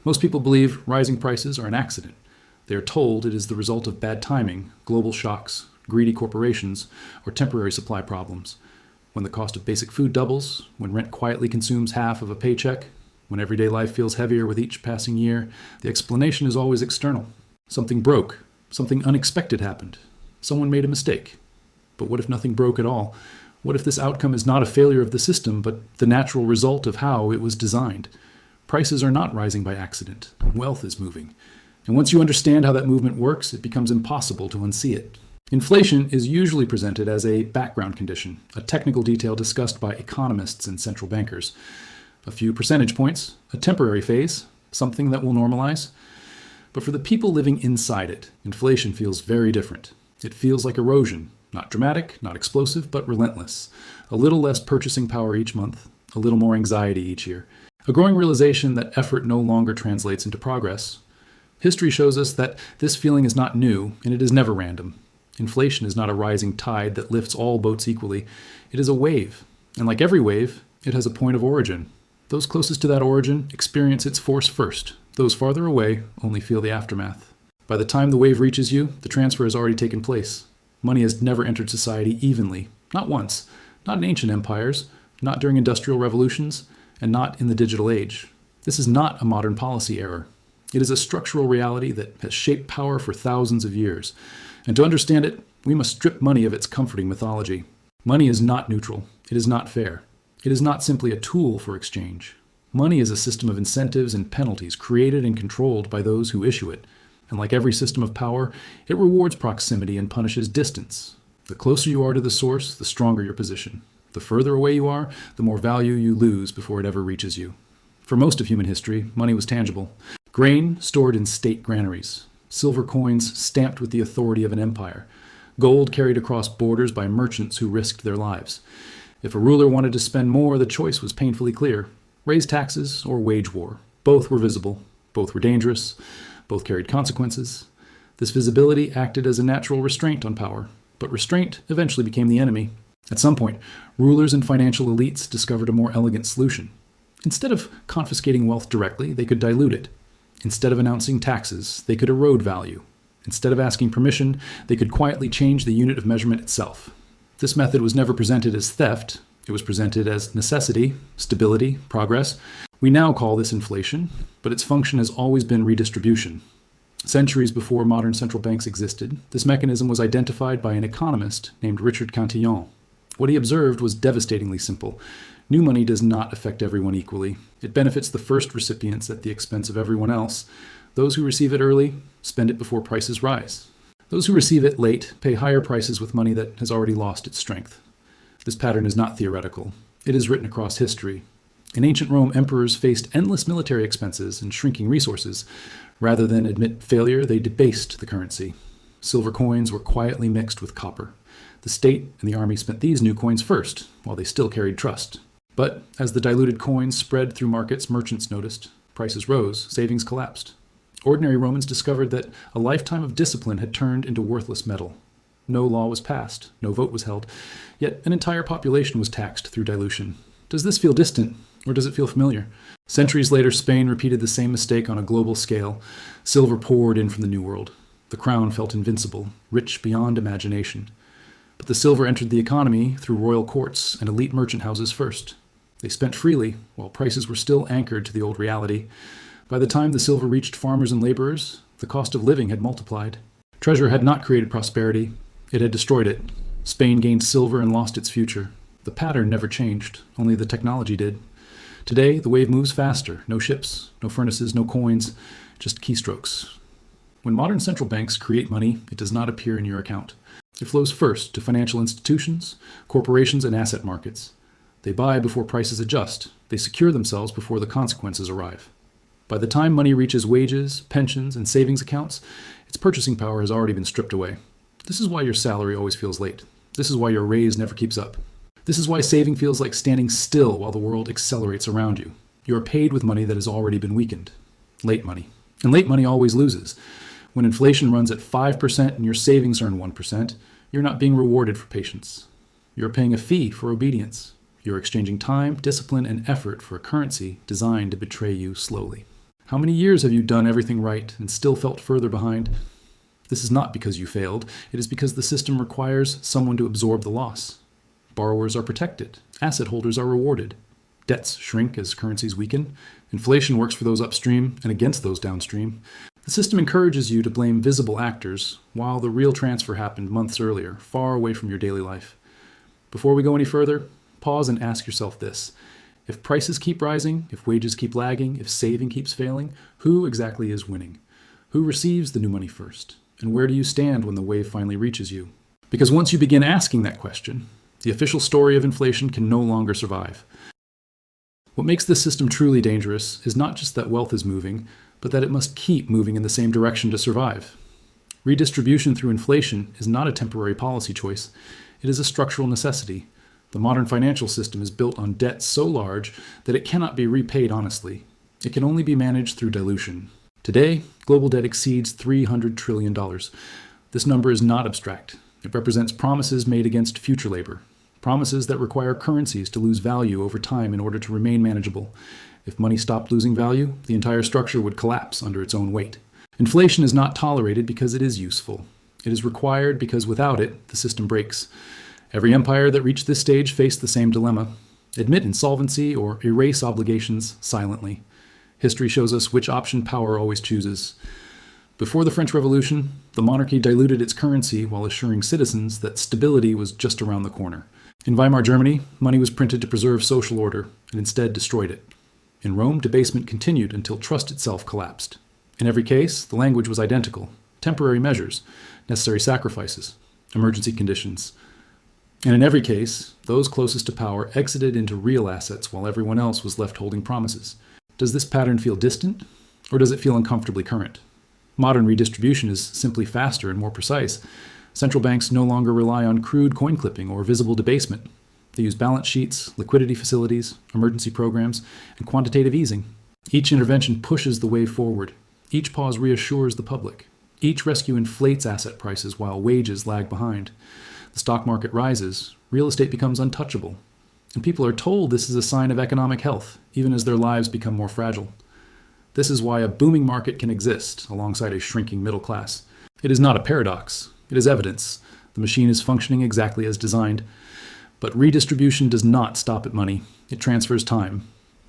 Most people believe rising prices are an accident. They are told it is the result of bad timing, global shocks, greedy corporations, or temporary supply problems. When the cost of basic food doubles, when rent quietly consumes half of a paycheck, when everyday life feels heavier with each passing year, the explanation is always external. Something broke. Something unexpected happened. Someone made a mistake. But what if nothing broke at all? What if this outcome is not a failure of the system, but the natural result of how it was designed? Prices are not rising by accident. Wealth is moving. And once you understand how that movement works, it becomes impossible to unsee it. Inflation is usually presented as a background condition, a technical detail discussed by economists and central bankers. A few percentage points, a temporary phase, something that will normalize. But for the people living inside it, inflation feels very different. It feels like erosion, not dramatic, not explosive, but relentless. A little less purchasing power each month, a little more anxiety each year. A growing realization that effort no longer translates into progress. History shows us that this feeling is not new, and it is never random. Inflation is not a rising tide that lifts all boats equally. It is a wave, and like every wave, it has a point of origin. Those closest to that origin experience its force first. Those farther away only feel the aftermath. By the time the wave reaches you, the transfer has already taken place. Money has never entered society evenly. Not once. Not in ancient empires. Not during industrial revolutions. And not in the digital age. This is not a modern policy error. It is a structural reality that has shaped power for thousands of years. And to understand it, we must strip money of its comforting mythology. Money is not neutral. It is not fair. It is not simply a tool for exchange. Money is a system of incentives and penalties created and controlled by those who issue it. And like every system of power, it rewards proximity and punishes distance. The closer you are to the source, the stronger your position. The further away you are, the more value you lose before it ever reaches you. For most of human history, money was tangible. Grain stored in state granaries. Silver coins stamped with the authority of an empire. Gold carried across borders by merchants who risked their lives. If a ruler wanted to spend more, the choice was painfully clear. Raise taxes or wage war. Both were visible. Both were dangerous. Both carried consequences. This visibility acted as a natural restraint on power. But restraint eventually became the enemy. At some point, rulers and financial elites discovered a more elegant solution. Instead of confiscating wealth directly, they could dilute it. Instead of announcing taxes, they could erode value. Instead of asking permission, they could quietly change the unit of measurement itself. This method was never presented as theft. It was presented as necessity, stability, progress. We now call this inflation, but its function has always been redistribution. Centuries before modern central banks existed, this mechanism was identified by an economist named Richard Cantillon. What he observed was devastatingly simple. New money does not affect everyone equally. It benefits the first recipients at the expense of everyone else. Those who receive it early spend it before prices rise. Those who receive it late pay higher prices with money that has already lost its strength. This pattern is not theoretical. It is written across history. In ancient Rome, emperors faced endless military expenses and shrinking resources. Rather than admit failure, they debased the currency. Silver coins were quietly mixed with copper. The state and the army spent these new coins first, while they still carried trust. But as the diluted coins spread through markets, merchants noticed. Prices rose, savings collapsed. Ordinary Romans discovered that a lifetime of discipline had turned into worthless metal. No law was passed, no vote was held, yet an entire population was taxed through dilution. Does this feel distant, or does it feel familiar? Centuries later, Spain repeated the same mistake on a global scale. Silver poured in from the New World. The crown felt invincible, rich beyond imagination. But the silver entered the economy through royal courts and elite merchant houses first. They spent freely, while prices were still anchored to the old reality. By the time the silver reached farmers and laborers, the cost of living had multiplied. Treasure had not created prosperity. It had destroyed it. Spain gained silver and lost its future. The pattern never changed, only the technology did. Today, the wave moves faster. No ships, no furnaces, no coins, just keystrokes. When modern central banks create money, it does not appear in your account. It flows first to financial institutions, corporations, and asset markets. They buy before prices adjust. They secure themselves before the consequences arrive. By the time money reaches wages, pensions, and savings accounts, its purchasing power has already been stripped away. This is why your salary always feels late. This is why your raise never keeps up. This is why saving feels like standing still while the world accelerates around you. You are paid with money that has already been weakened. Late money. And late money always loses. When inflation runs at 5% and your savings earn 1%, you're not being rewarded for patience. You're paying a fee for obedience. You're exchanging time, discipline, and effort for a currency designed to betray you slowly. How many years have you done everything right and still felt further behind? This is not because you failed. It is because the system requires someone to absorb the loss. Borrowers are protected. Asset holders are rewarded. Debts shrink as currencies weaken. Inflation works for those upstream and against those downstream. The system encourages you to blame visible actors, while the real transfer happened months earlier, far away from your daily life. Before we go any further, pause and ask yourself this. If prices keep rising, if wages keep lagging, if saving keeps failing, who exactly is winning? Who receives the new money first? And where do you stand when the wave finally reaches you? Because once you begin asking that question, the official story of inflation can no longer survive. What makes this system truly dangerous is not just that wealth is moving, but that it must keep moving in the same direction to survive. Redistribution through inflation is not a temporary policy choice. It is a structural necessity. The modern financial system is built on debt so large that it cannot be repaid honestly. It can only be managed through dilution. Today, global debt exceeds $300 trillion. This number is not abstract. It represents promises made against future labor, promises that require currencies to lose value over time in order to remain manageable. If money stopped losing value, the entire structure would collapse under its own weight. Inflation is not tolerated because it is useful. It is required because without it, the system breaks. Every empire that reached this stage faced the same dilemma: admit insolvency or erase obligations silently. History shows us which option power always chooses. Before the French Revolution, the monarchy diluted its currency while assuring citizens that stability was just around the corner. In Weimar Germany, money was printed to preserve social order and instead destroyed it. In Rome, debasement continued until trust itself collapsed. In every case, the language was identical: temporary measures, necessary sacrifices, emergency conditions. And in every case, those closest to power exited into real assets while everyone else was left holding promises. Does this pattern feel distant, or does it feel uncomfortably current? Modern redistribution is simply faster and more precise. Central banks no longer rely on crude coin clipping or visible debasement. They use balance sheets, liquidity facilities, emergency programs, and quantitative easing. Each intervention pushes the wave forward. Each pause reassures the public. Each rescue inflates asset prices while wages lag behind. The stock market rises, real estate becomes untouchable, and people are told this is a sign of economic health, even as their lives become more fragile. This is why a booming market can exist alongside a shrinking middle class. It is not a paradox. It is evidence. The machine is functioning exactly as designed. But redistribution does not stop at money. It transfers time.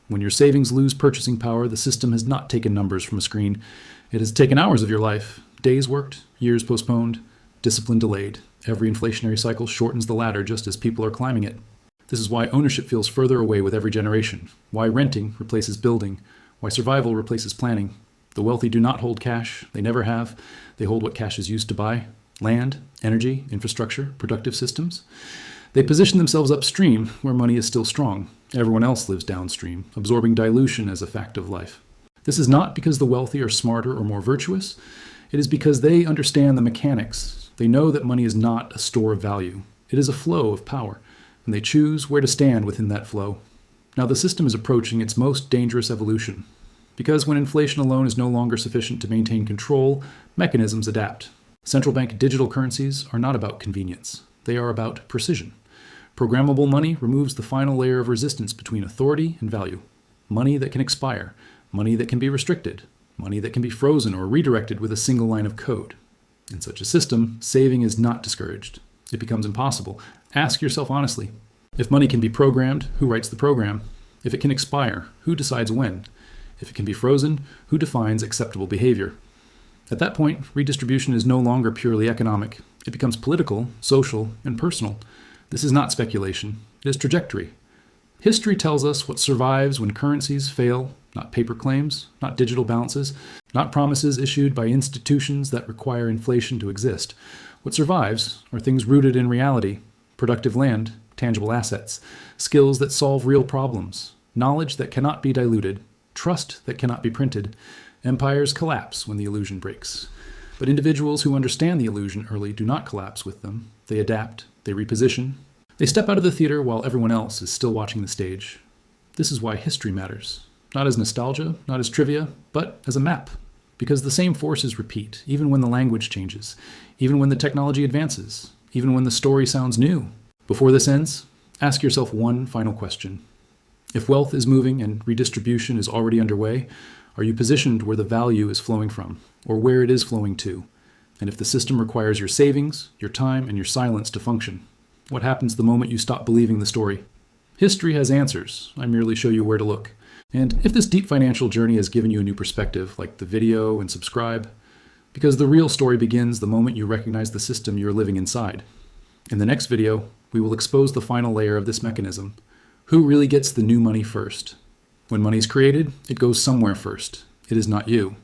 When your savings lose purchasing power, the system has not taken numbers from a screen. It has taken hours of your life, days worked, years postponed, discipline delayed. Every inflationary cycle shortens the ladder just as people are climbing it. This is why ownership feels further away with every generation, why renting replaces building, why survival replaces planning. The wealthy do not hold cash. They never have. They hold what cash is used to buy: land, energy, infrastructure, productive systems. They position themselves upstream, where money is still strong. Everyone else lives downstream, absorbing dilution as a fact of life. This is not because the wealthy are smarter or more virtuous. It is because they understand the mechanics. They know that money is not a store of value. It is a flow of power, and they choose where to stand within that flow. Now the system is approaching its most dangerous evolution, because when inflation alone is no longer sufficient to maintain control, mechanisms adapt. Central bank digital currencies are not about convenience. They are about precision. Programmable money removes the final layer of resistance between authority and value. Money that can expire, money that can be restricted, money that can be frozen or redirected with a single line of code. In such a system, saving is not discouraged. It becomes impossible. Ask yourself honestly, if money can be programmed, who writes the program? If it can expire, who decides when? If it can be frozen, who defines acceptable behavior? At that point, redistribution is no longer purely economic. It becomes political, social, and personal. This is not speculation. It is trajectory. History tells us what survives when currencies fail, not paper claims, not digital balances, not promises issued by institutions that require inflation to exist. What survives are things rooted in reality: productive land, tangible assets, skills that solve real problems, knowledge that cannot be diluted, trust that cannot be printed. Empires collapse when the illusion breaks. But individuals who understand the illusion early do not collapse with them. They adapt, they reposition. They step out of the theater while everyone else is still watching the stage. This is why history matters. Not as nostalgia, not as trivia, but as a map. Because the same forces repeat, even when the language changes, even when the technology advances, even when the story sounds new. Before this ends, ask yourself one final question. If wealth is moving and redistribution is already underway, Are you positioned where the value is flowing from, or where it is flowing to? And if the system requires your savings, your time, and your silence to function, what happens the moment you stop believing the story? History has answers. I merely show you where to look. And if this deep financial journey has given you a new perspective, like the video and subscribe, because the real story begins the moment you recognize the system you're living inside. In the next video, we will expose the final layer of this mechanism. Who really gets the new money first? When money is created, it goes somewhere first. It is not you.